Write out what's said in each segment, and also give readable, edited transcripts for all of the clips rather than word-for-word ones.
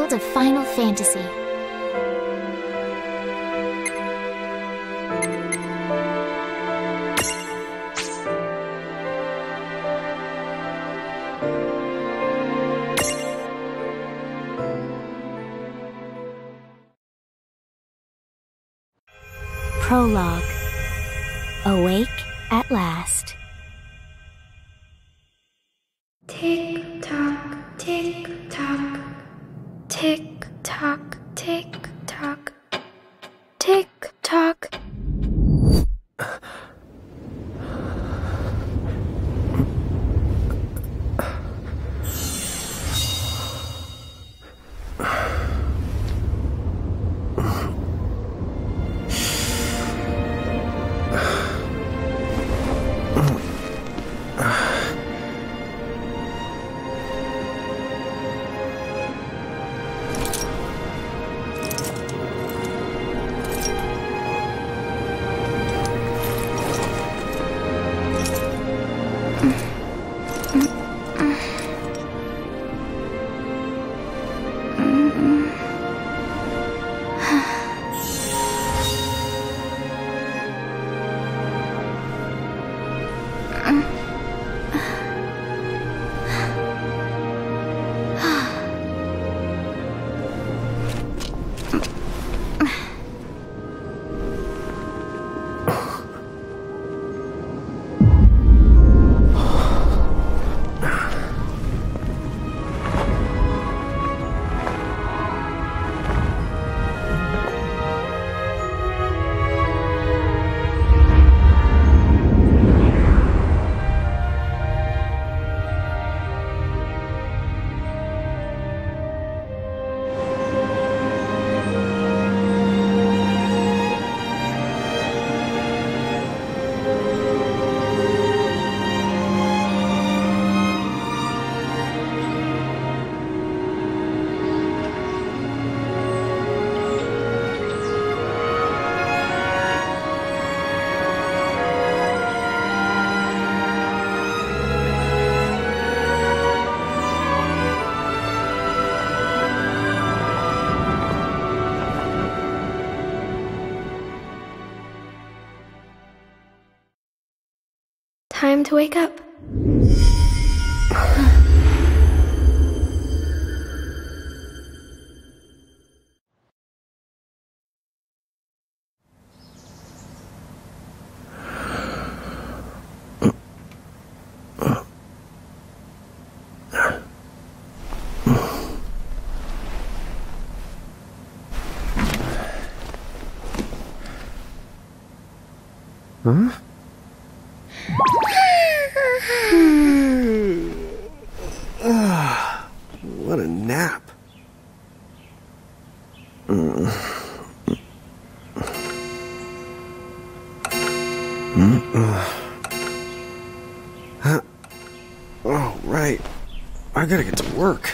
world of Final Fantasy. Prologue. Awake at last. Tick tock, tick tock, tick tock, tick tock, tick tock. Time to wake up. Huh? What a nap. Oh, right. I gotta get to work.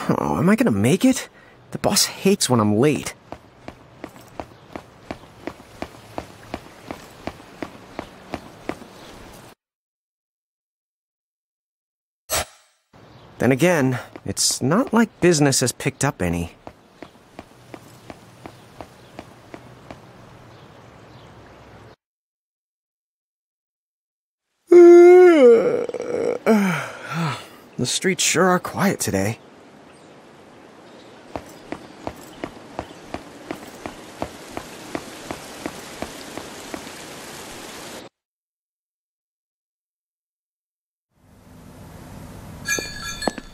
Oh, am I gonna make it? The boss hates when I'm late. Then again, it's not like business has picked up any. The streets sure are quiet today.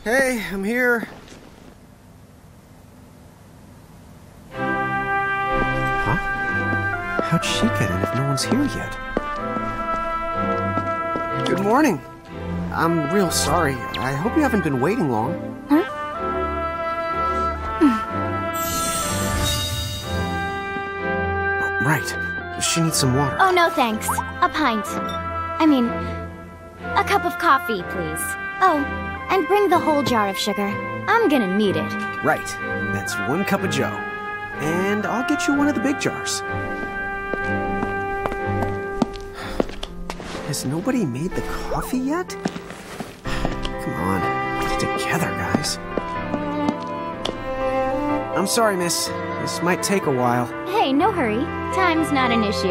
Hey, I'm here. Huh? How'd she get in if no one's here yet? Good morning. I'm real sorry. I hope you haven't been waiting long. Huh? Oh, right. She needs some water. Oh, no thanks. A pint. I mean, a cup of coffee, please. Oh, and bring the whole jar of sugar. I'm gonna need it. Right. That's 1 cup of joe. And I'll get you one of the big jars. Has nobody made the coffee yet? Come on, get together, guys. I'm sorry, miss. This might take a while. Hey, no hurry. Time's not an issue.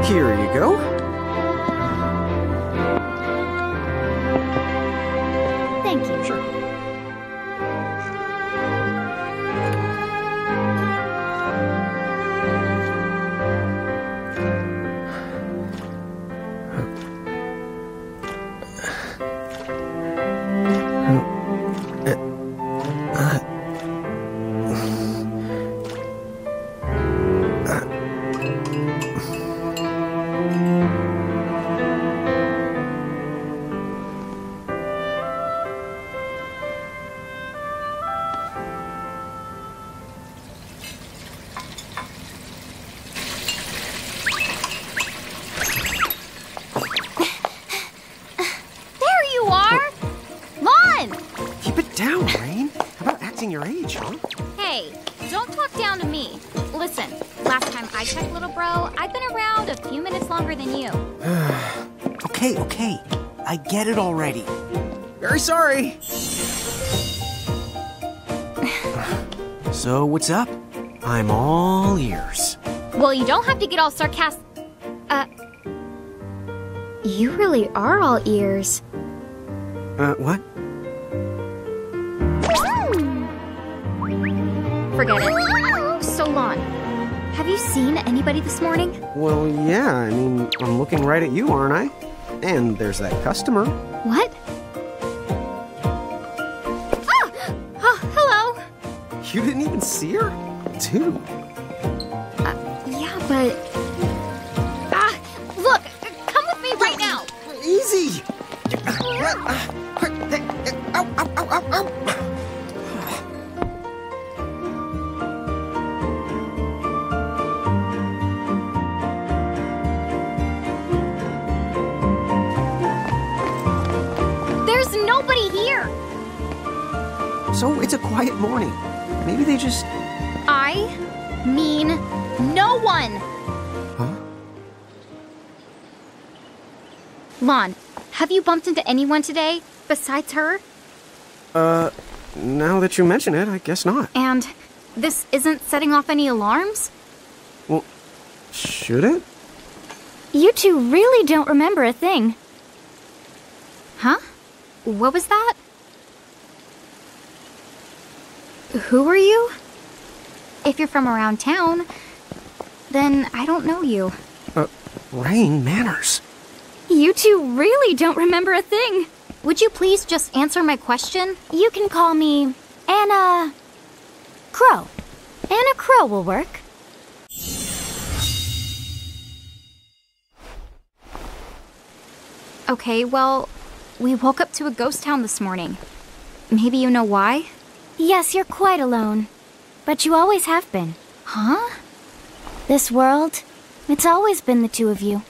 Here you go. Thank you. Sure. Your age, huh? Hey, don't talk down to me. Listen, last time I checked, little bro, I've been around a few minutes longer than you. Okay. I get it already. Very sorry. So, what's up? I'm all ears. Well, you don't have to get all sarcastic. You really are all ears. What? Forget it. So, Lon, have you seen anybody this morning? Well, yeah, I mean, I'm looking right at you, aren't I? And there's that customer. What? Oh, hello. You didn't even see her? Dude. Yeah, but... look, come with me right now. Easy. Ow. So it's a quiet morning. Maybe they just... I mean no one. Huh? Lon, have you bumped into anyone today besides her? Now that you mention it, I guess not. And this isn't setting off any alarms? Well, should it? You two really don't remember a thing. Huh? What was that? Who are you? If you're from around town, then I don't know you. Rain, manners. You two really don't remember a thing. Would you please just answer my question? You can call me Anna Crow. Anna Crow will work. Okay, well, we woke up to a ghost town this morning. Maybe you know why? Yes, you're quite alone. But you always have been. Huh? This world, it's always been the two of you.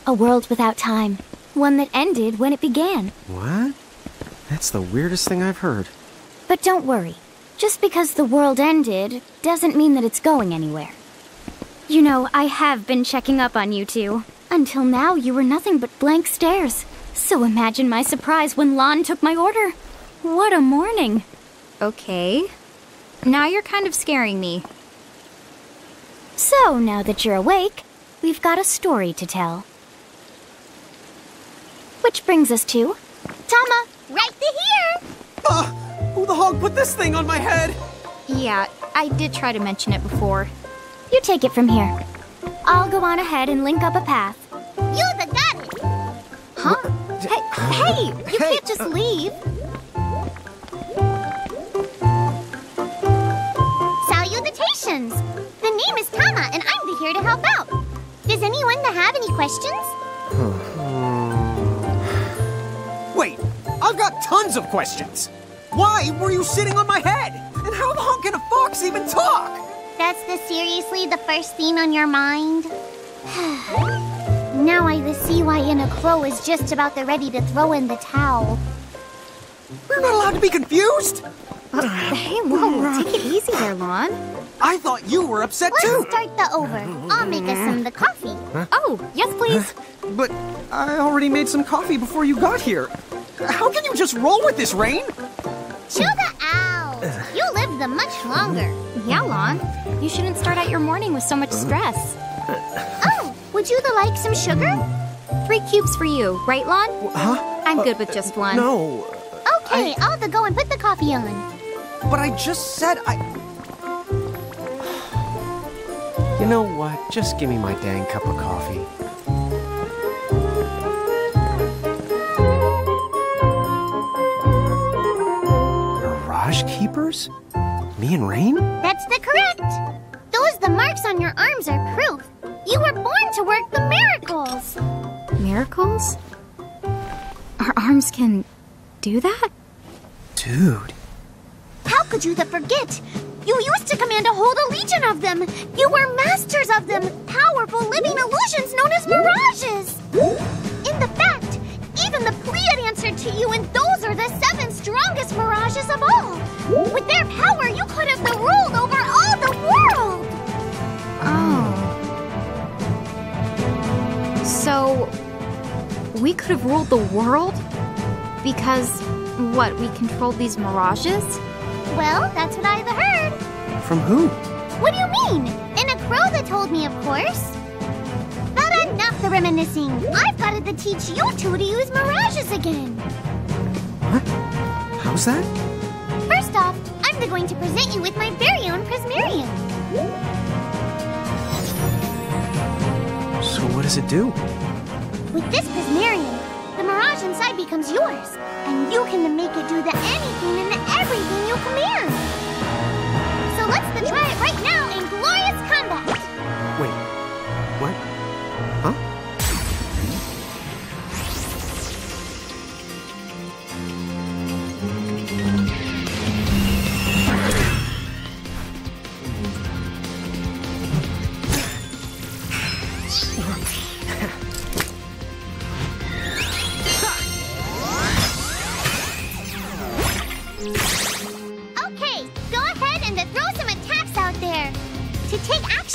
A world without time. One that ended when it began. What? That's the weirdest thing I've heard. But don't worry. Just because the world ended doesn't mean that it's going anywhere. You know, I have been checking up on you two. Until now, you were nothing but blank stares. So imagine my surprise when Lon took my order. What a morning. Okay. Now you're kind of scaring me. So, now that you're awake, we've got a story to tell. Which brings us to... Tama, right here! Who the hog put this thing on my head? Yeah, I did try to mention it before. You take it from here. I'll go on ahead and link up a path. You the got it! Huh? Hey, you can't just leave. Salutations! The name is Tama, and I'm here to help out. Does anyone have any questions? Wait, I've got tons of questions. Why were you sitting on my head? And how the hell can a fox even talk? That's seriously the first thing on your mind? Now I see why Anna Crow is just about ready to throw in the towel. We're not allowed to be confused? Hey, whoa, take it easy there, Lon. I thought you were upset too. Let's start the over. I'll make us some of the coffee. Oh, yes, please. But I already made some coffee before you got here. How can you just roll with this, Rain? Chill the out. You lived them much longer. Yeah, Lon. You shouldn't start out your morning with so much stress. Oh, would you like some sugar? 3 cubes for you, right, Lon? Huh? I'm good with just one. No. Okay, I'll go and put the coffee on. But I just said You know what? Just give me my dang cup of coffee. Mirage Keepers? Me and Rain? That's correct. The marks on your arms are proof. You were born to work the miracles. Miracles? Our arms can do that? Dude. How could you forget? You used to command a whole legion of them. You were masters of them, powerful living illusions known as mirages. In the fact, even the Pleiad answered to you, and those are the 7 strongest mirages of all. With their power, you could have ruled over all the world. Oh. So, we could have ruled the world? Because, what, we controlled these mirages? Well, that's what I've heard. From who? What do you mean? In a crow that told me, of course. But enough the reminiscing. I've got to teach you two to use mirages again. What? How's that? First off, I'm going to present you with my very own Prismarium. So what does it do? With this Prismarium, the mirage inside becomes yours. And you can make it do anything and everything you command. So let's try it right now in glorious combat. Wait, what? Huh?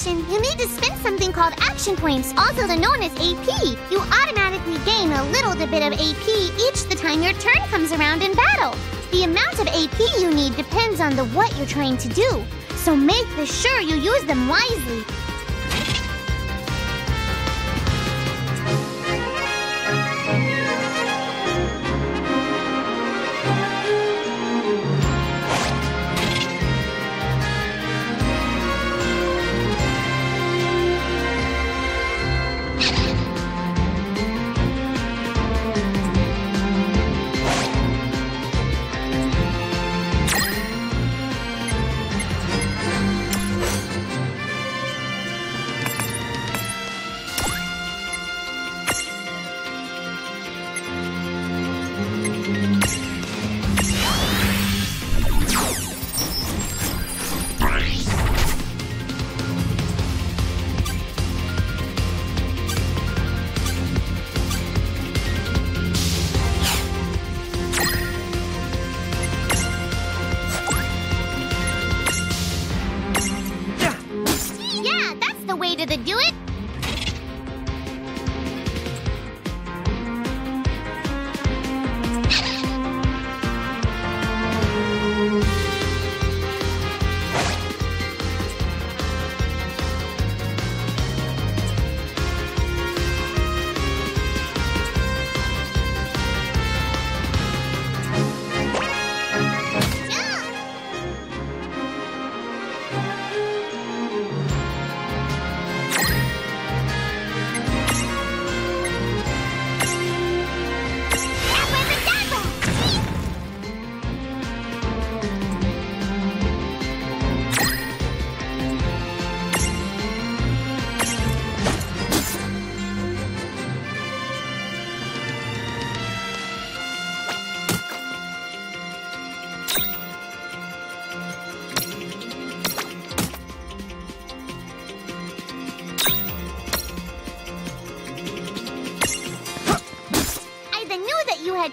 You need to spend something called action points, also known as AP. You automatically gain a little bit of AP each the time your turn comes around in battle. The amount of AP you need depends on what you're trying to do, so make sure you use them wisely. Do it?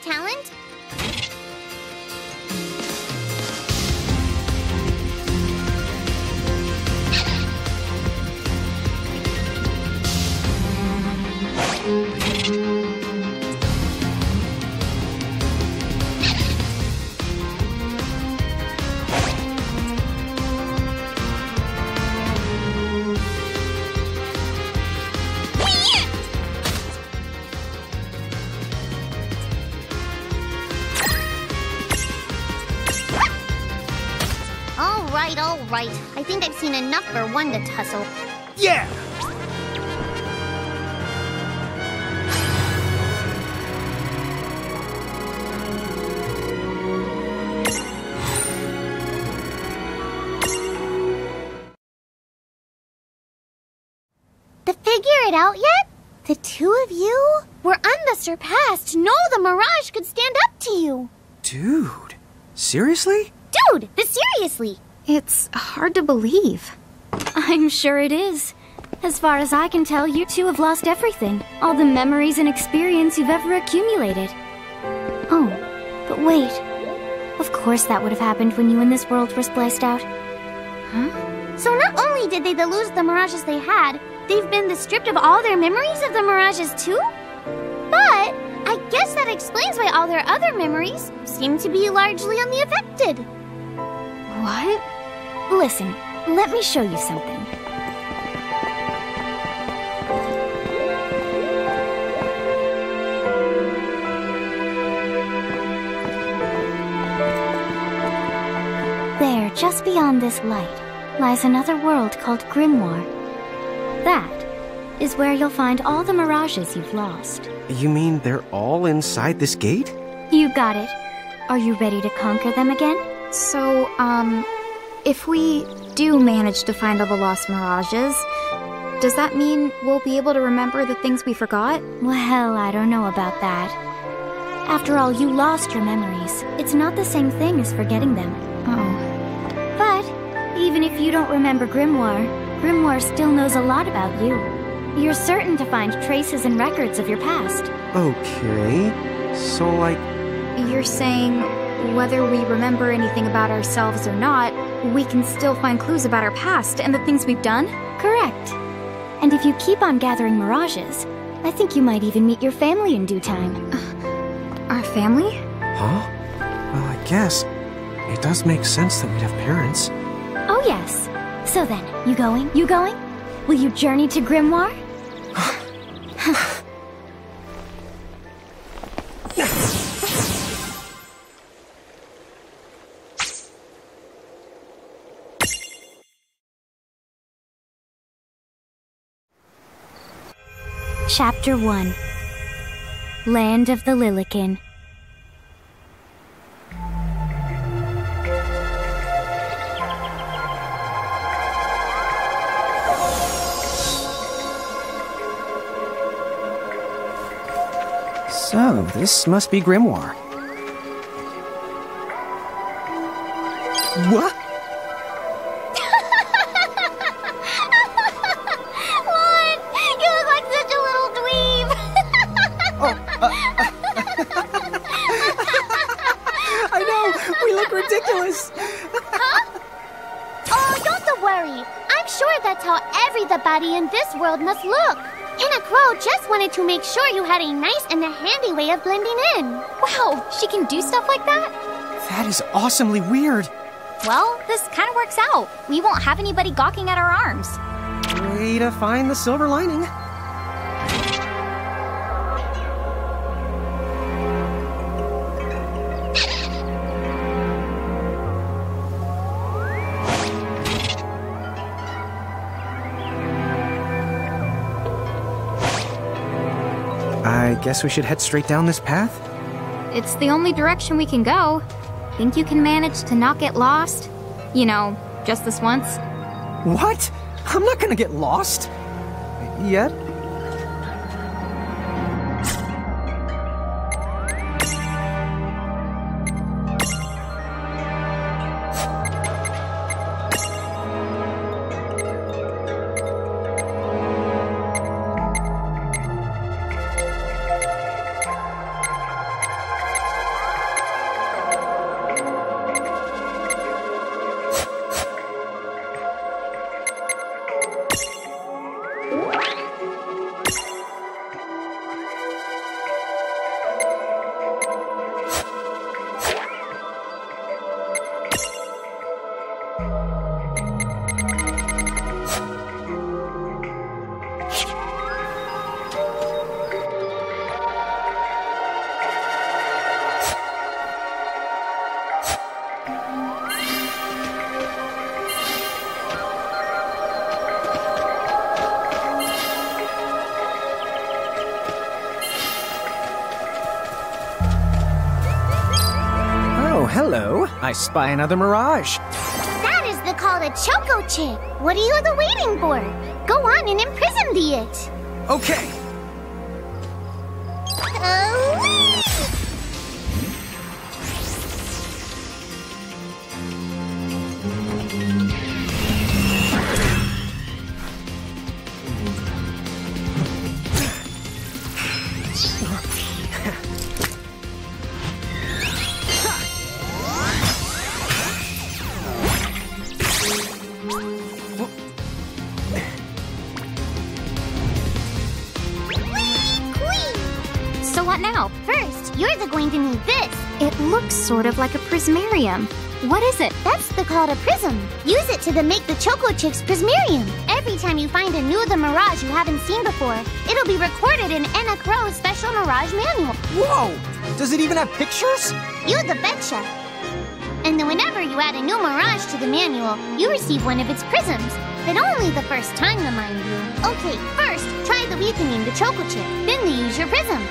Talent. All right, all right. I think I've seen enough for one to tussle. Yeah! To figure it out yet? The two of you were unsurpassed. No, the Mirage could stand up to you. Dude, seriously? Dude, seriously. It's hard to believe. I'm sure it is. As far as I can tell, you two have lost everything. All the memories and experience you've ever accumulated. Oh, but wait. Of course that would have happened when you and this world were spliced out. Huh? So not only did they lose the Mirages they had, they've been stripped of all their memories of the Mirages too? But I guess that explains why all their other memories seem to be largely unaffected. What? Listen, let me show you something. There, just beyond this light, lies another world called Grimoire. That is where you'll find all the Mirages you've lost. You mean they're all inside this gate? You got it. Are you ready to conquer them again? So, if we do manage to find all the lost Mirages, does that mean we'll be able to remember the things we forgot? Well, I don't know about that. After all, you lost your memories. It's not the same thing as forgetting them. Oh. But even if you don't remember Grimoire, Grimoire still knows a lot about you. You're certain to find traces and records of your past. Okay, so like... You're saying whether we remember anything about ourselves or not, we can still find clues about our past and the things we've done? Correct. And if you keep on gathering Mirages, I think you might even meet your family in due time. Our family? Huh? Well, I guess it does make sense that we'd have parents. Oh yes. So then, you going? You going? Will you journey to Grimoire? Chapter 1. Land of the Lilican. So, this must be Grimoire. What? What? You look like such a little dweeb. I know! We look ridiculous! Oh, don't worry. I'm sure that's how everybody in this world must look. Inna Crow just wanted to make sure you had a nice and a handy way of blending in. Wow, she can do stuff like that? That is awesomely weird. Well, this kind of works out. We won't have anybody gawking at our arms. Way to find the silver lining. I guess we should head straight down this path? It's the only direction we can go. Think you can manage to not get lost? You know, just this once? What? I'm not gonna get lost. Yet? I spy another mirage. That is the call to Choco Chick. What are you waiting for? Go on and imprison the it. Okay. So what now? First, you're going to need this. It looks sort of like a prismarium. What is it? That's the call to Prism. Use it to make the Choco Chick's Prismarium. Every time you find a new Mirage you haven't seen before, it'll be recorded in Anna Crow's special Mirage manual. Whoa! Does it even have pictures? You the betcha. And then whenever you add a new Mirage to the manual, you receive one of its prisms. But only the first time, mind you. Okay, first, try the weakening the Choco Chick. Then they use your prism.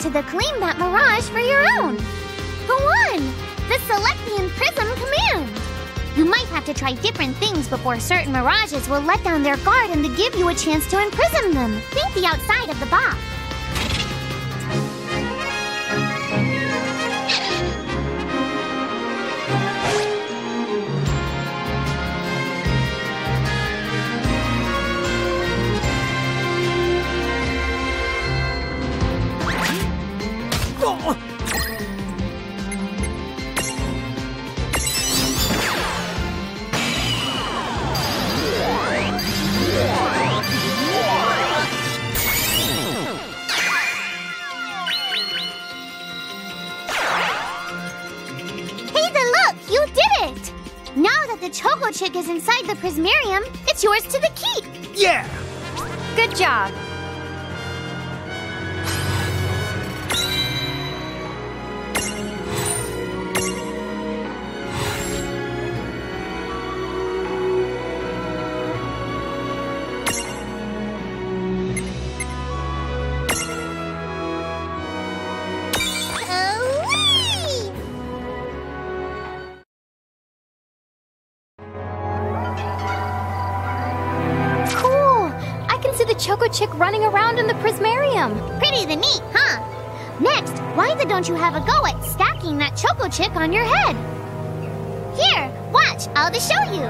To claim that Mirage for your own. Go on! The Select the Prism command! You might have to try different things before certain Mirages will let down their guard and to give you a chance to imprison them. Think the outside of the box. Choco Chick is inside the Prismarium. It's yours to the keep. Yeah! Good job. Choco Chick running around in the Prismarium. Pretty the neat, huh? Next, why don't you have a go at stacking that Choco Chick on your head? Here, watch, I'll just show you.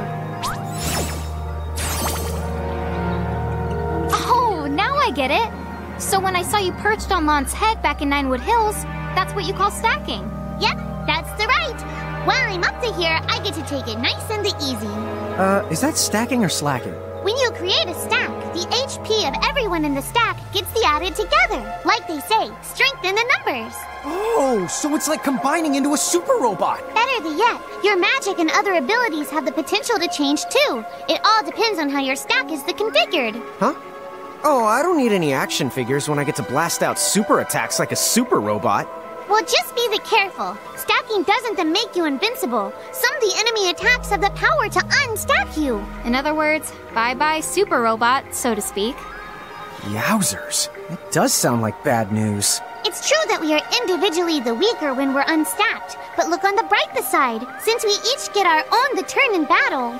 Oh, now I get it. So when I saw you perched on Lon's head back in Ninewood Hills, that's what you call stacking. Yep, that's the right. While I'm up to here, I get to take it nice and easy. Is that stacking or slacking? When you create a stack, the HP of everyone in the stack gets added together. Like they say, strengthen the numbers. Oh, so it's like combining into a super robot. Better yet, your magic and other abilities have the potential to change too. It all depends on how your stack is configured. Huh? Oh, I don't need any action figures when I get to blast out super attacks like a super robot. Well, just be careful. Stacking doesn't make you invincible. Some of the enemy attacks have the power to unstack you. In other words, bye-bye super robot, so to speak. Yowzers. It does sound like bad news. It's true that we are individually the weaker when we're unstacked, but look on the brighter side. Since we each get our own turn in battle,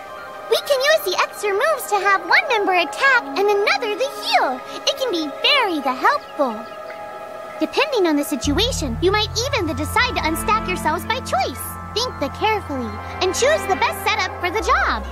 we can use the extra moves to have one member attack and another the heal. It can be very helpful. Depending on the situation, you might even decide to unstack yourselves by choice. Think carefully and choose the best setup for the job.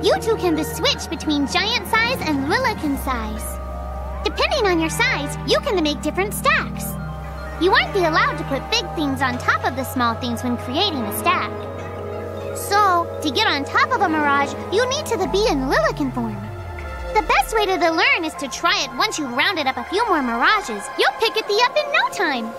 You two can switch between giant size and Lillican size. Depending on your size, you can make different stacks. You aren't allowed to put big things on top of the small things when creating a stack. So, to get on top of a mirage, you need to be in Lillican form. The best way to learn is to try it once you've rounded up a few more mirages. You'll pick it up in no time.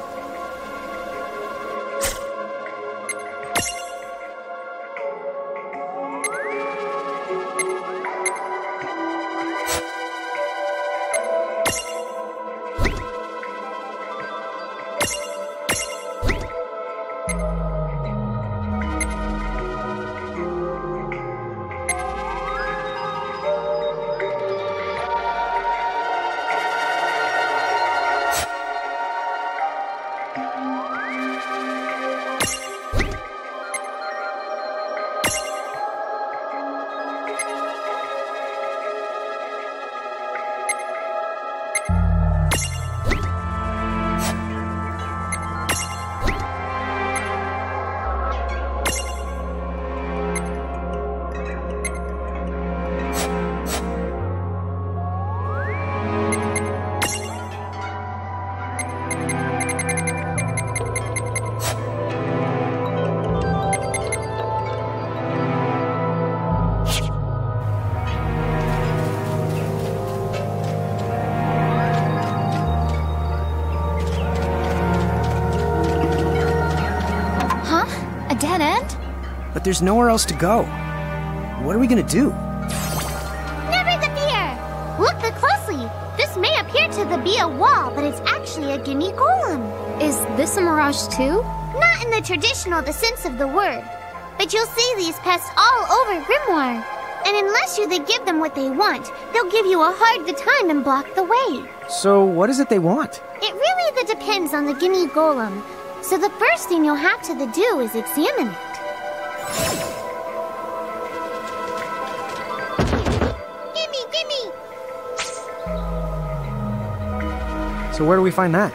But there's nowhere else to go. What are we gonna do? Never the fear! Look closely. This may appear to be a wall, but it's actually a gimme golem. Is this a mirage too? Not in the traditional sense of the word. But you'll see these pests all over Grimoire. And unless you give them what they want, they'll give you a hard time and block the way. So what is it they want? It really depends on the gimme golem. So the first thing you'll have to do is examine it. Gimme! So where do we find that?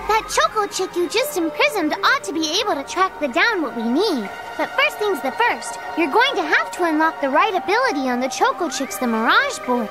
That Choco Chick you just imprisoned ought to be able to track down what we need. But first things first, you're going to have to unlock the right ability on the Choco Chick's Mirage board.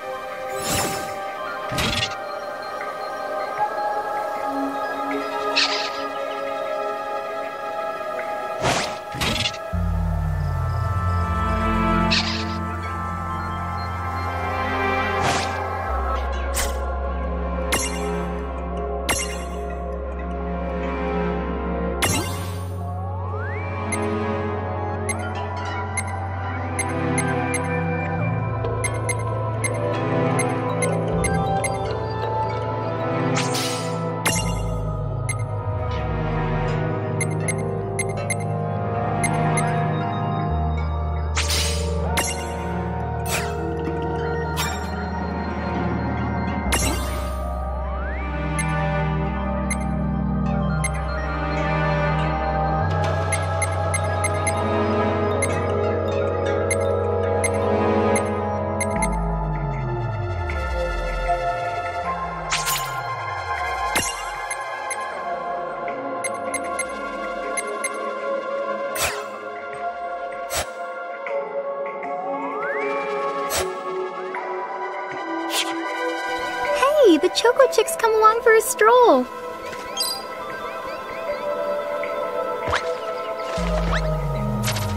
The Choco Chick's come along for a stroll.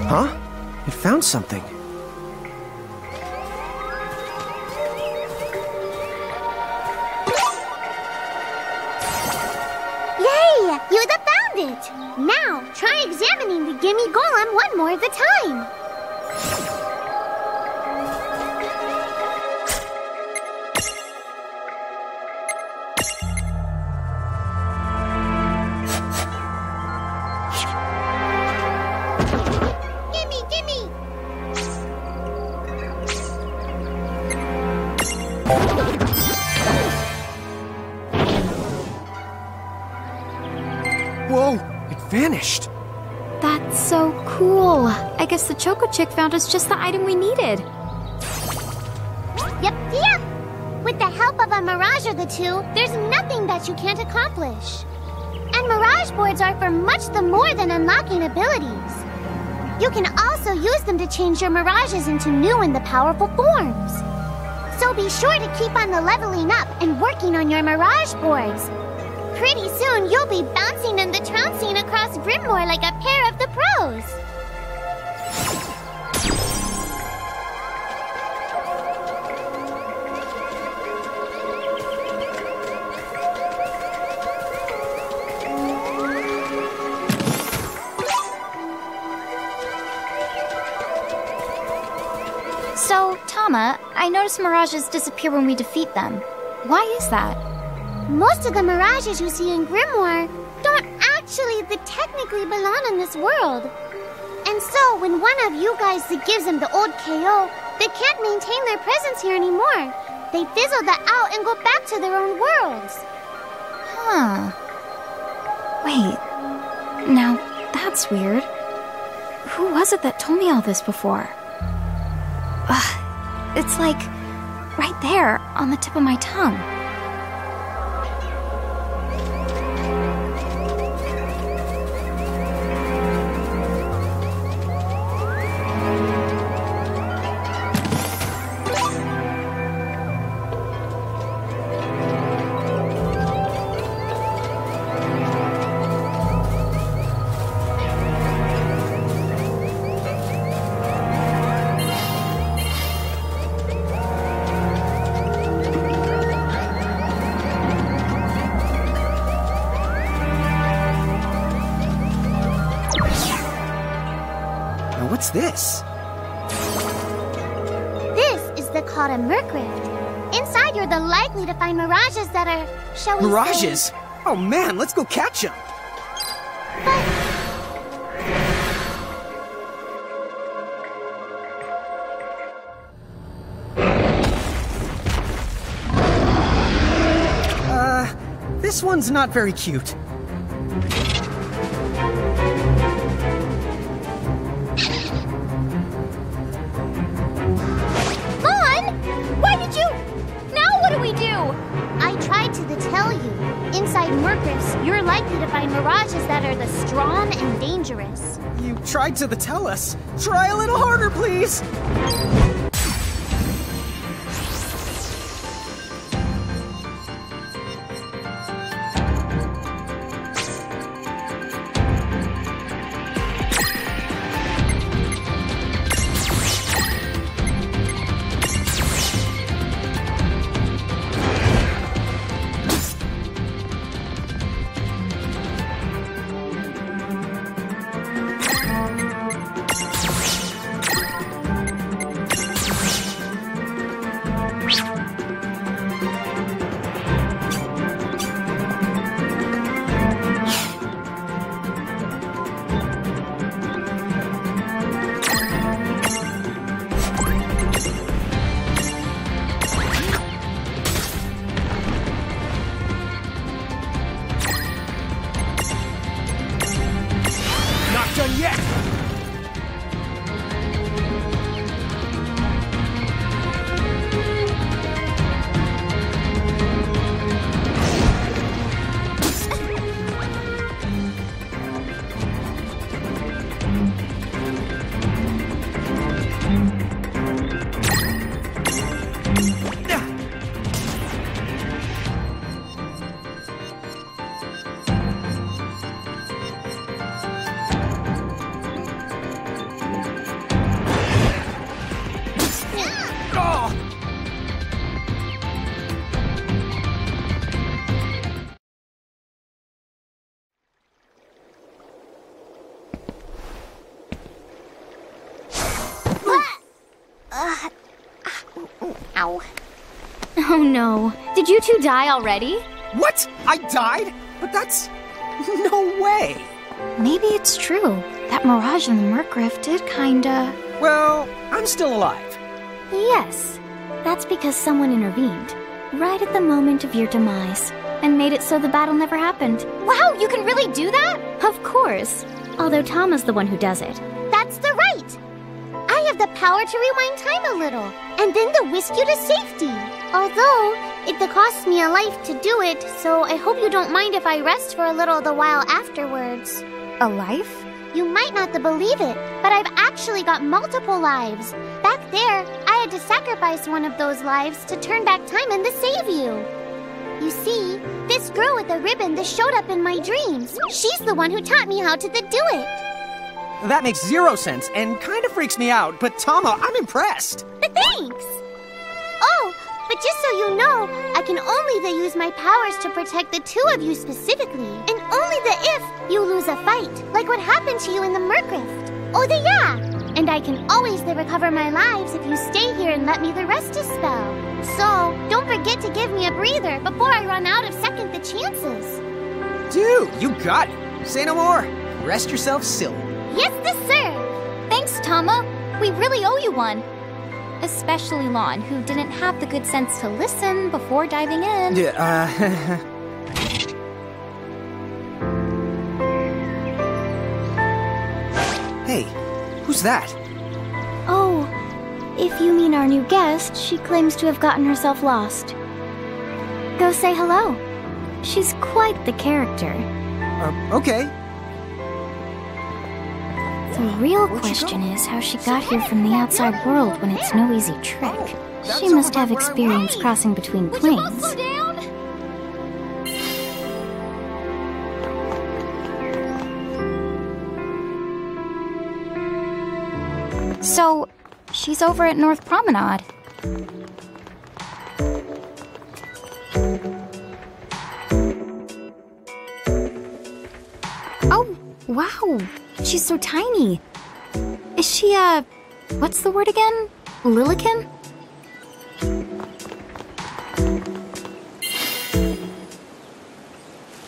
Huh? It found something. Yay! You found it! Now, try examining the gimme golem one more time. Whoa! It vanished! That's so cool. I guess the Choco Chick found us just the item we needed. Yep. With the help of a mirage or two, there's nothing that you can't accomplish. And mirage boards are for much more than unlocking abilities. You can also use them to change your mirages into new and the powerful forms. So be sure to keep on the leveling up and working on your mirage boards. Pretty soon, you'll be bouncing and the trouncing across Grimoire like a pair of the pros. So, Tama, I noticed mirages disappear when we defeat them. Why is that? Most of the mirages you see in Grimoire don't actually technically belong in this world. And so, when one of you guys gives them the old KO, they can't maintain their presence here anymore. They fizzle that out and go back to their own worlds. Huh. Wait. Now, that's weird. Who was it that told me all this before? It's like right there on the tip of my tongue. What's this? This is called a Merc Rift. Inside, you're likely to find mirages that are, shall we say... Mirages? Oh man, let's go catch them! This one's not very cute. Tell you, inside Merc Rifts, you're likely to find mirages that are strong and dangerous. You tried to tell us. Try a little harder, please! Ow. Oh no. Did you two die already? What? I died? But that's... no way! Maybe it's true. That mirage in the Merc Rift did kinda... Well, I'm still alive. Yes. That's because someone intervened. Right at the moment of your demise. And made it so the battle never happened. Wow, you can really do that? Of course. Although Tama's the one who does it. That's the right! I have the power to rewind time a little, and then to whisk you to safety. Although, it costs me a life to do it, so I hope you don't mind if I rest for a little the while afterwards. A life? You might not believe it, but I've actually got multiple lives. Back there, I had to sacrifice one of those lives to turn back time and to save you. You see, this girl with the ribbon that showed up in my dreams, she's the one who taught me how to do it. That makes 0 sense and kind of freaks me out, but Tama, I'm impressed. Thanks! Oh, but just so you know, I can only use my powers to protect the two of you specifically, and only if you lose a fight, like what happened to you in the Mercrift. Oh, yeah! And I can always recover my lives if you stay here and let me rest a spell. So, don't forget to give me a breather before I run out of second the chances. Dude, you got it. Say no more. Rest yourself silly. Yes, sir. Thanks, Tama. We really owe you one. Especially Lon, who didn't have the good sense to listen before diving in. Hey, who's that? Oh, if you mean our new guest, she claims to have gotten herself lost. Go say hello. She's quite the character. Okay. The real question is how she got here from the outside world when it's no easy trick. She must have experience crossing between planes. So, she's over at North Promenade. Oh, wow! She's so tiny. Is she, what's the word again? Lilican?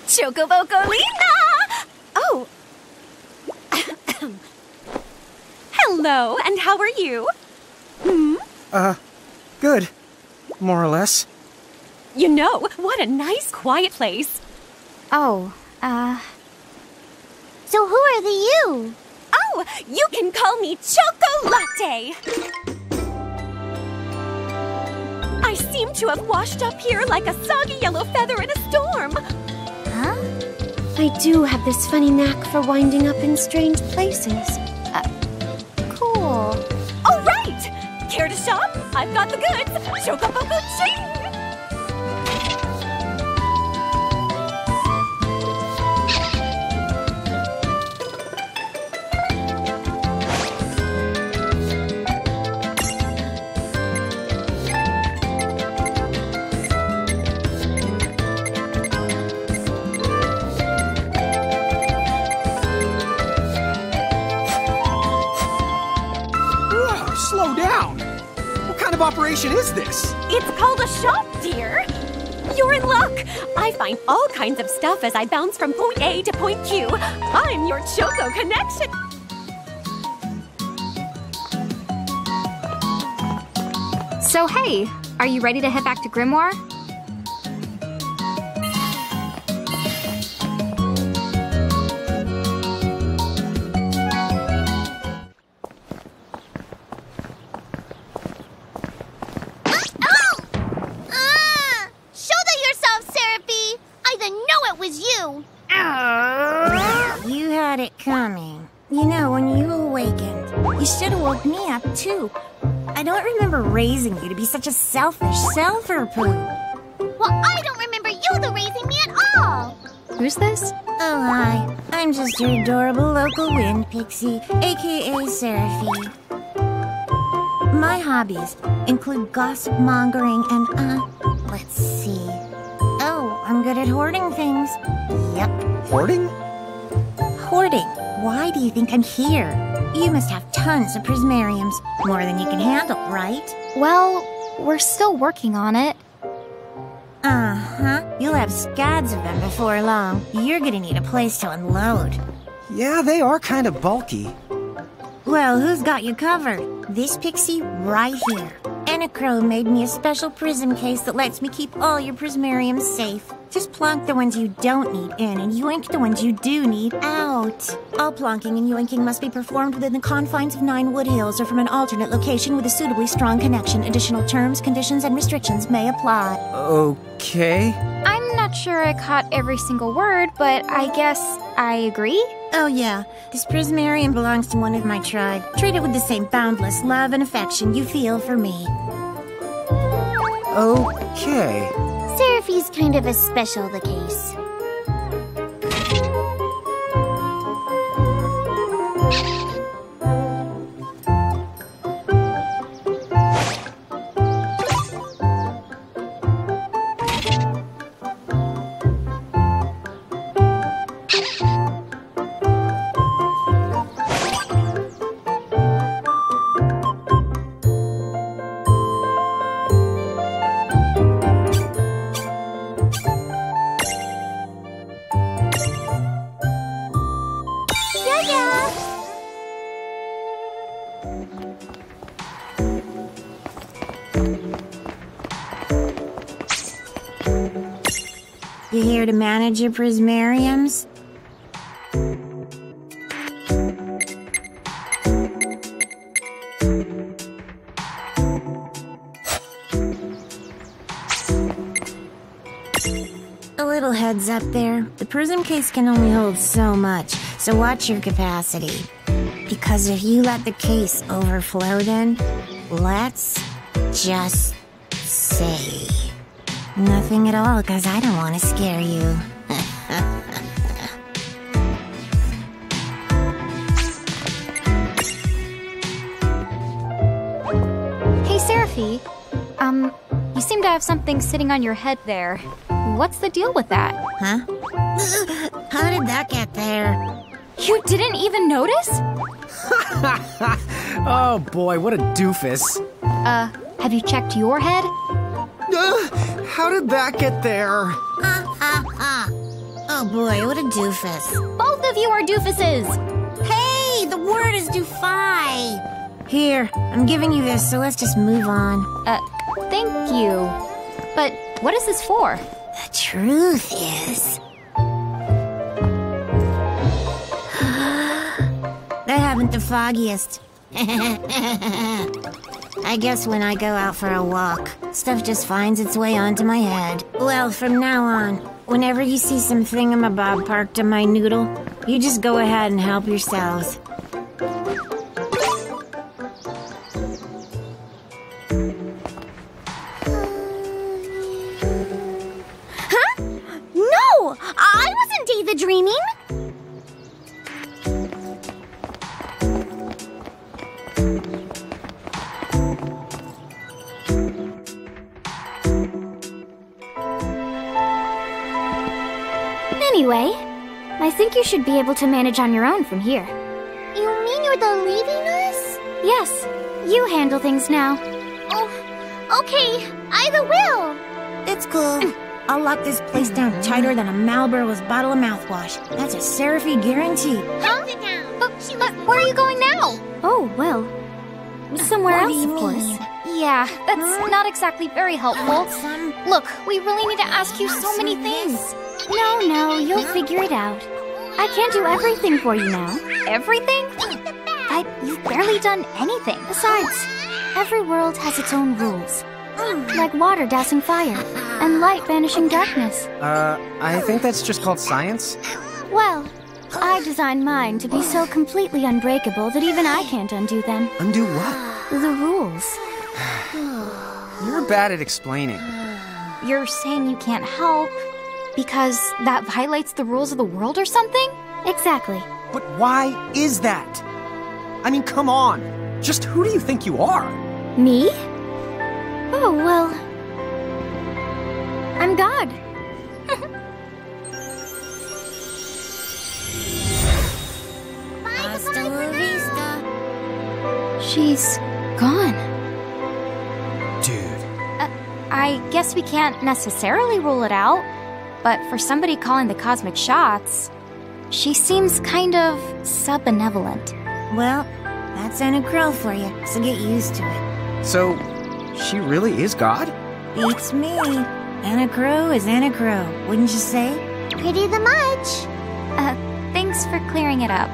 Chocobocolina! Oh! Hello, and how are you? Good. More or less. You know, what a nice, quiet place. Oh, So who are the you? Oh, you can call me Chocolate. I seem to have washed up here like a soggy yellow feather in a storm. Huh? I do have this funny knack for winding up in strange places. cool. All right! Care to shop? I've got the goods. Chocoboco-ching! Slow down! What kind of operation is this? It's called a shop, dear. You're in luck. I find all kinds of stuff as I bounce from point A to point Q. I'm your Choco connection. So hey, are you ready to head back to Grimoire? You had it coming. You know, when you awakened, you should have woke me up, too. I don't remember raising you to be such a selfish self-poo. Well, I don't remember you raising me at all. Who's this? Oh, hi. I'm just your adorable local wind pixie, a.k.a. Seraphine. My hobbies include gossip mongering and, let's see. Oh, I'm good at hoarding things. Yep. Hoarding? Hoarding. Why do you think I'm here? You must have tons of prismariums. More than you can handle, right? Well, we're still working on it. Uh-huh. You'll have scads of them before long. You're gonna need a place to unload. Yeah, they are kind of bulky. Well, who's got you covered? This pixie right here. Anachrome made me a special prism case that lets me keep all your prismariums safe. Just plonk the ones you don't need in and yoink the ones you do need out. All plonking and yoinking must be performed within the confines of 9 Wood Hills or from an alternate location with a suitably strong connection. Additional terms, conditions, and restrictions may apply. Okay. I'm not sure I caught every single word, but I guess I agree. Oh yeah, this Prismarium belongs to one of my tribe. Treat it with the same boundless love and affection you feel for me. Okay. Seraphi's kind of a special the case. You here to manage your Prismariums? A little heads up there. The prism case can only hold so much, so watch your capacity. Because if you let the case overflow then, let's just say nothing at all, because I don't want to scare you. Hey, Seraphi. You seem to have something sitting on your head there. What's the deal with that? Huh? How did that get there? You didn't even notice? Oh boy, what a doofus. Have you checked your head? How did that get there? Oh boy, what a doofus. Both of you are doofuses! Hey, the word is doofy. Here, I'm giving you this, so let's just move on. Thank you. But what is this for? The truth is, I haven't the foggiest. I guess when I go out for a walk, stuff just finds its way onto my head. Well, from now on, whenever you see some thingamabob parked on my noodle, you just go ahead and help yourselves. Huh? No! I wasn't daydreaming! Anyway, I think you should be able to manage on your own from here. You mean you're the leaving us? Yes, you handle things now. Oh, okay, I will. It's cool. I'll lock this place down tighter than a Marlboro's bottle of mouthwash. That's a Seraphi guarantee. Huh? Sit down. But where are you going now? Oh, well, somewhere What do else, you of course. mean? Yeah, that's not exactly very helpful. Some Look, we really need to ask you so many things. No, you'll figure it out. I can't do everything for you now. Everything? You've barely done anything. Besides, every world has its own rules. Like water dousing fire, and light banishing darkness. I think that's just called science. Well, I designed mine to be so completely unbreakable that even I can't undo them. Undo what? The rules. You're bad at explaining. You're saying you can't help because that violates the rules of the world or something? Exactly. But why is that? I mean, come on. Just who do you think you are? Me? Oh, well, I'm God. Hasta la vista. She's gone. Dude. I guess we can't necessarily rule it out, but for somebody calling the cosmic shots, she seems kind of sub-benevolent. Well, that's Anna Crow for you, so get used to it. So, she really is God? Beats me. Anna Crow is Anna Crow, wouldn't you say? Pretty the much. Thanks for clearing it up.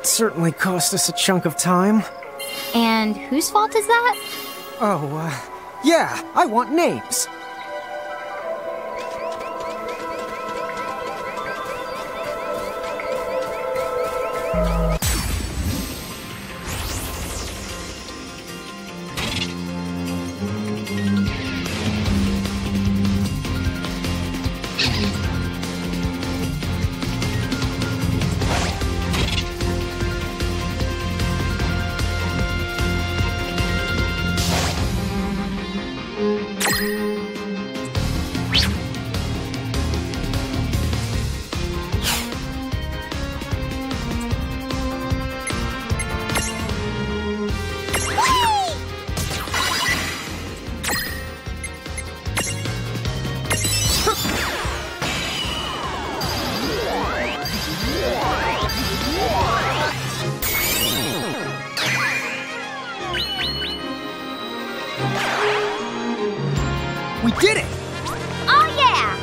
certainly cost us a chunk of time. And whose fault is that? Oh, yeah, I want names. We did it! Oh yeah!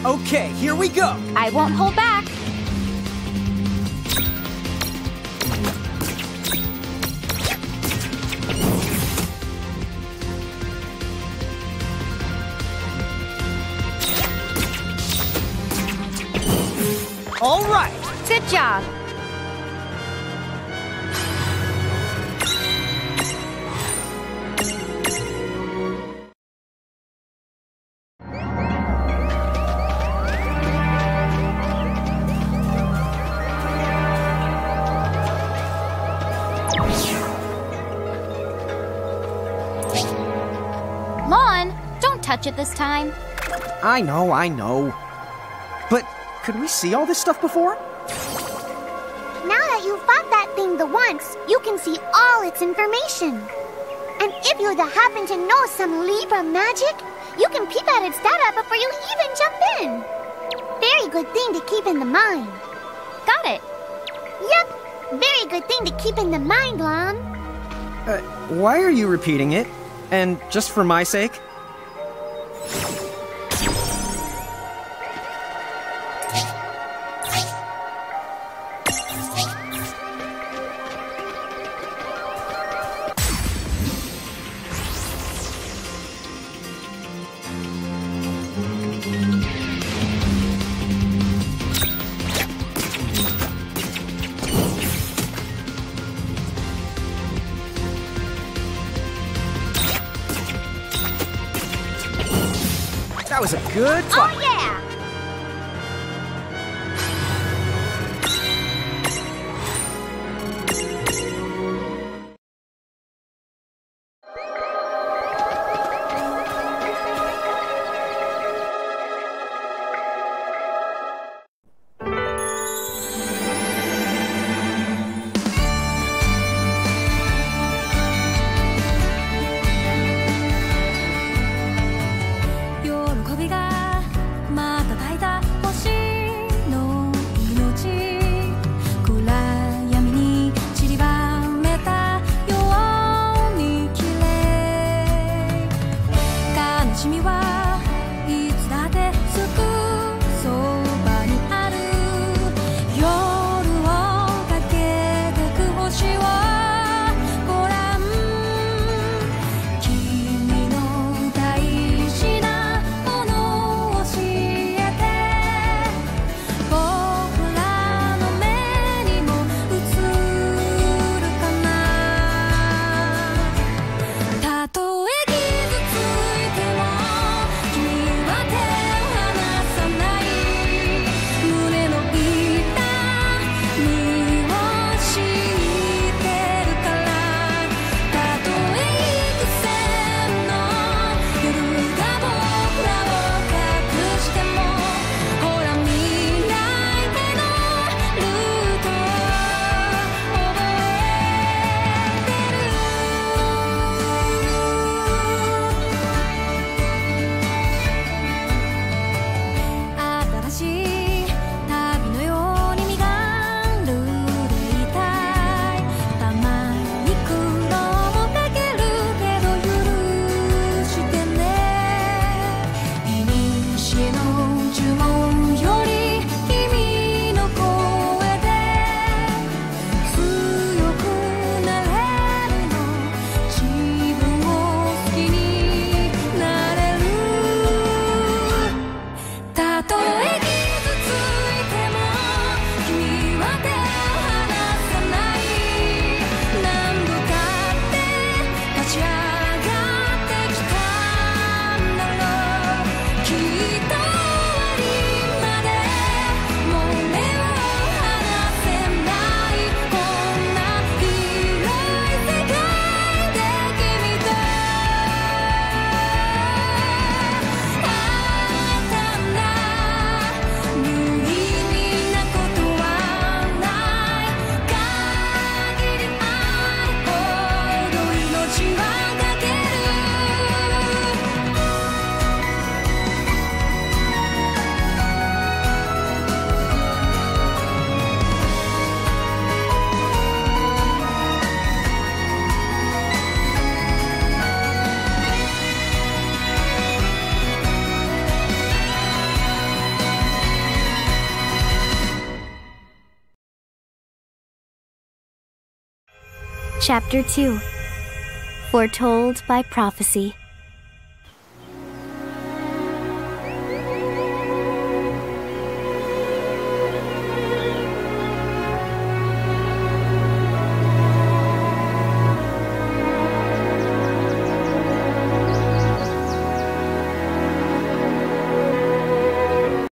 Okay, here we go! I won't hold back. All right! Good job. Touch it this time. I know. But could we see all this stuff before? Now that you've fought that thing the once, you can see all its information. And if you happen to know some Libra magic, you can peep at its data before you even jump in. Very good thing to keep in the mind. Got it. Yep, very good thing to keep in the mind, Lon. Why are you repeating it? And just for my sake? That was a good fight. Oh, yeah! Chapter 2. Foretold by Prophecy.